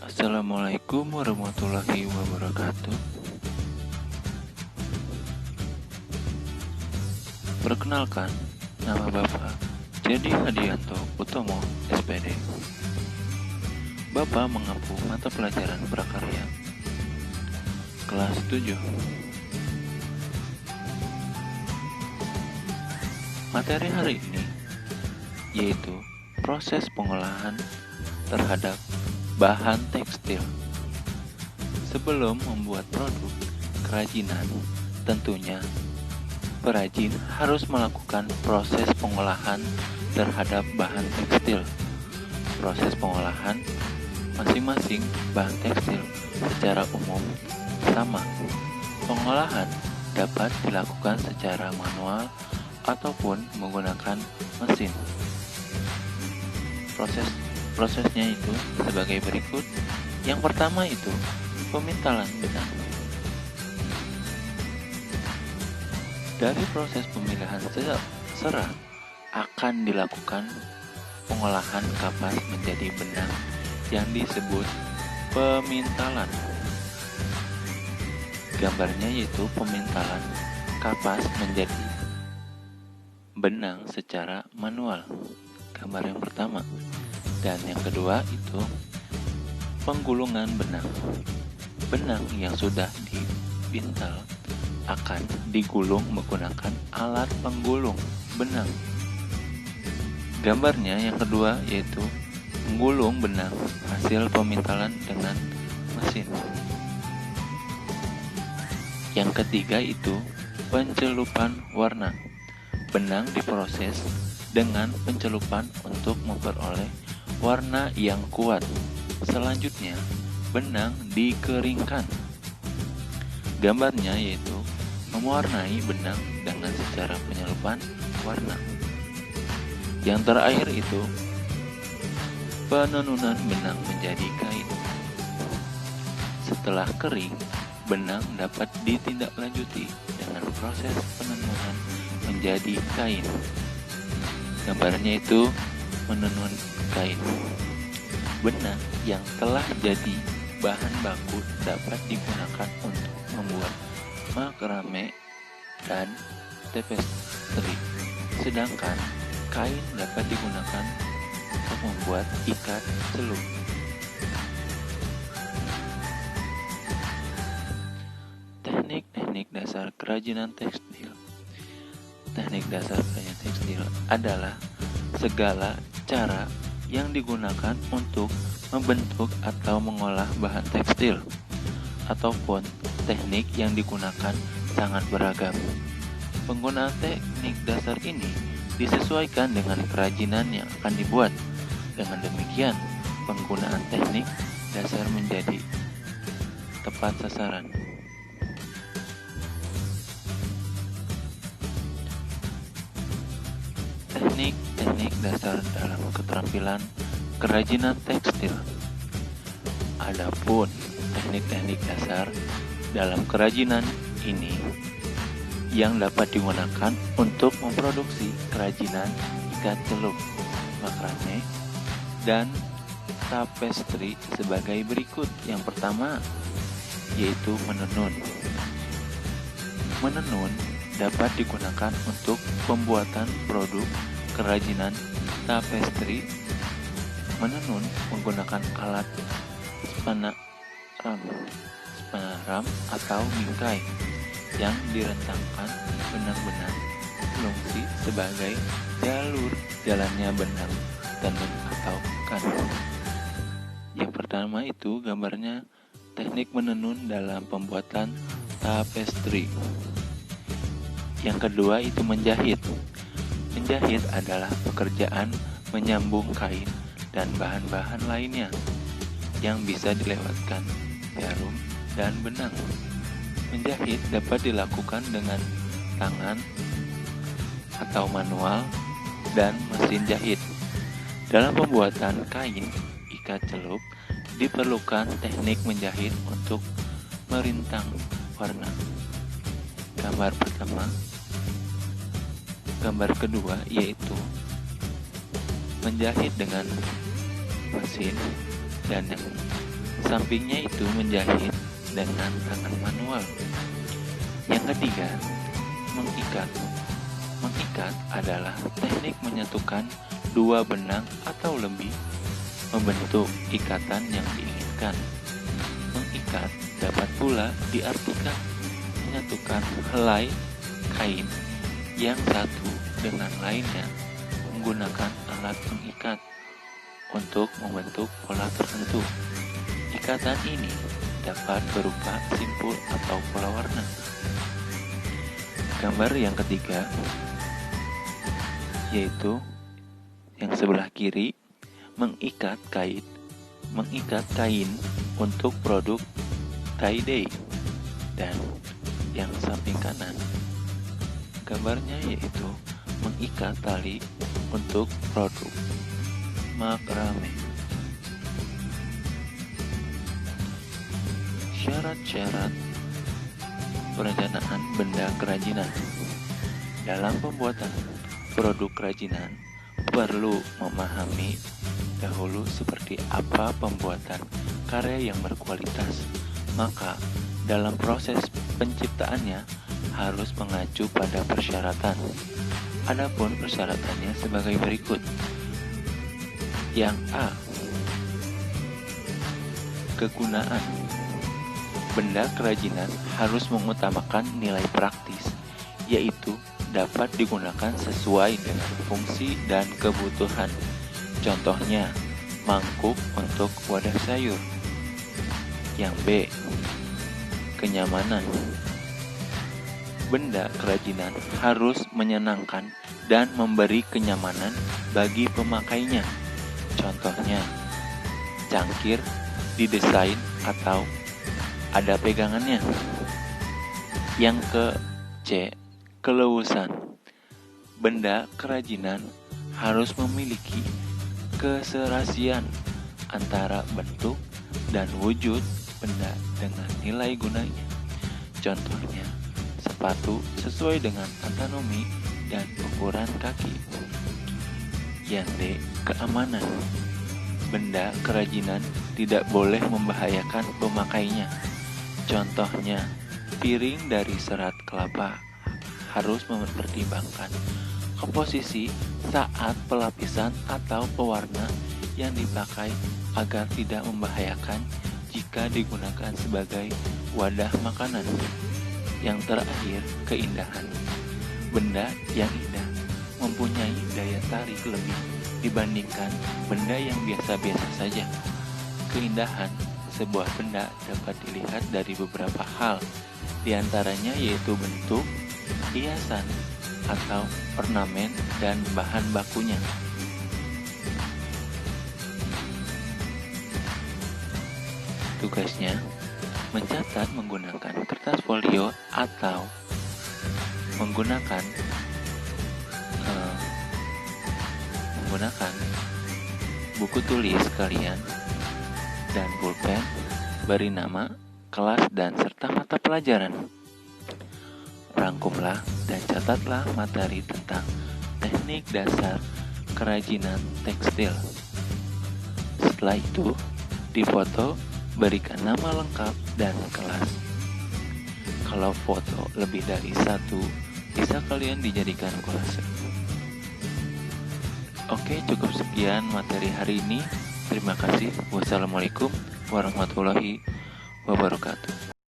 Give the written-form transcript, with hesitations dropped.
Assalamualaikum warahmatullahi wabarakatuh. Perkenalkan, nama Bapak Jadi Hadianto Utomo, SPD. Bapak mengampu mata pelajaran prakarya kelas 7. Materi hari ini yaitu proses pengolahan terhadap bahan tekstil. Sebelum membuat produk kerajinan, tentunya perajin harus melakukan proses pengolahan terhadap bahan tekstil. Proses pengolahan masing-masing bahan tekstil secara umum sama. Pengolahan dapat dilakukan secara manual ataupun menggunakan mesin. Prosesnya itu sebagai berikut. Yang pertama itu pemintalan benang. Dari proses pemilihan serat akan dilakukan pengolahan kapas menjadi benang yang disebut pemintalan. Gambarnya yaitu pemintalan kapas menjadi benang secara manual. Gambar yang pertama. Dan yang kedua itu penggulungan benang. Benang yang sudah dipintal akan digulung menggunakan alat penggulung benang. Gambarnya yang kedua yaitu menggulung benang hasil pemintalan dengan mesin. Yang ketiga itu pencelupan warna. Benang diproses dengan pencelupan untuk memperoleh warna yang kuat. Selanjutnya, benang dikeringkan. Gambarnya yaitu mewarnai benang dengan secara penyelupan warna. Yang terakhir itu penenunan benang menjadi kain. Setelah kering, benang dapat ditindaklanjuti dengan proses penenunan menjadi kain. Gambarnya itu menenun kain. Benang yang telah jadi bahan baku dapat digunakan untuk membuat makrame dan tapestry. Sedangkan kain dapat digunakan untuk membuat ikat celup. Teknik-teknik dasar kerajinan tekstil. Teknik dasar kerajinan tekstil adalah segala cara yang digunakan untuk membentuk atau mengolah bahan tekstil, ataupun teknik yang digunakan sangat beragam. Penggunaan teknik dasar ini disesuaikan dengan kerajinan yang akan dibuat. Dengan demikian, penggunaan teknik dasar menjadi tepat sasaran. Teknik dasar dalam keterampilan kerajinan tekstil. Adapun teknik-teknik dasar dalam kerajinan ini yang dapat digunakan untuk memproduksi kerajinan ikat celup, makrame, dan tapestry sebagai berikut. Yang pertama yaitu menenun. Menenun dapat digunakan untuk pembuatan produk kerajinan tapestry. Menenun menggunakan alat spanaram atau bingkai yang direntangkan benang-benang lungsi sebagai jalur jalannya benang tenun atau kan. Yang pertama itu gambarnya teknik menenun dalam pembuatan tapestry. Yang kedua itu menjahit. Menjahit adalah pekerjaan menyambung kain dan bahan-bahan lainnya yang bisa dilewatkan jarum dan benang. Menjahit dapat dilakukan dengan tangan atau manual dan mesin jahit. Dalam pembuatan kain ikat celup diperlukan teknik menjahit untuk merintang warna. Gambar pertama. Gambar kedua yaitu menjahit dengan mesin, dan yang sampingnya itu menjahit dengan tangan manual. Yang ketiga, mengikat. Mengikat adalah teknik menyatukan dua benang atau lebih membentuk ikatan yang diinginkan. Mengikat dapat pula diartikan menyatukan helai kain yang satu dengan lainnya menggunakan alat pengikat untuk membentuk pola tertentu. Ikatan ini dapat berupa simpul atau pola warna. Gambar yang ketiga yaitu yang sebelah kiri, mengikat kain untuk produk tie-dye, dan yang samping kanan gambarnya yaitu mengikat tali untuk produk makrame. Syarat-syarat perencanaan benda kerajinan. Dalam pembuatan produk kerajinan perlu memahami dahulu seperti apa pembuatan karya yang berkualitas. Maka dalam proses penciptaannya harus mengacu pada persyaratan. Adapun persyaratannya sebagai berikut. Yang A, kegunaan. Benda kerajinan harus mengutamakan nilai praktis, yaitu dapat digunakan sesuai dengan fungsi dan kebutuhan. Contohnya, mangkuk untuk wadah sayur. Yang B, kenyamanan. Benda kerajinan harus menyenangkan dan memberi kenyamanan bagi pemakainya. Contohnya, cangkir didesain atau ada pegangannya. Yang ke C, keleusan. Benda kerajinan harus memiliki keserasian antara bentuk dan wujud benda dengan nilai gunanya. Contohnya, sepatu sesuai dengan anatomi dan ukuran kaki. Yang D, keamanan. Benda kerajinan tidak boleh membahayakan pemakainya. Contohnya, piring dari serat kelapa harus mempertimbangkan komposisi saat pelapisan atau pewarna yang dipakai agar tidak membahayakan jika digunakan sebagai wadah makanan. Yang terakhir, keindahan. Benda yang indah mempunyai daya tarik lebih dibandingkan benda yang biasa-biasa saja. Keindahan sebuah benda dapat dilihat dari beberapa hal, diantaranya yaitu bentuk, hiasan, atau ornamen dan bahan bakunya. Tugasnya, mencatat menggunakan kertas folio atau menggunakan buku tulis kalian dan pulpen, beri nama, kelas, dan serta mata pelajaran. Rangkumlah dan catatlah materi tentang teknik dasar kerajinan tekstil. Setelah itu, difoto, berikan nama lengkap dan kelas. Kalau foto lebih dari satu, bisa kalian dijadikan kolase. Oke, cukup sekian materi hari ini. Terima kasih. Wassalamualaikum warahmatullahi wabarakatuh.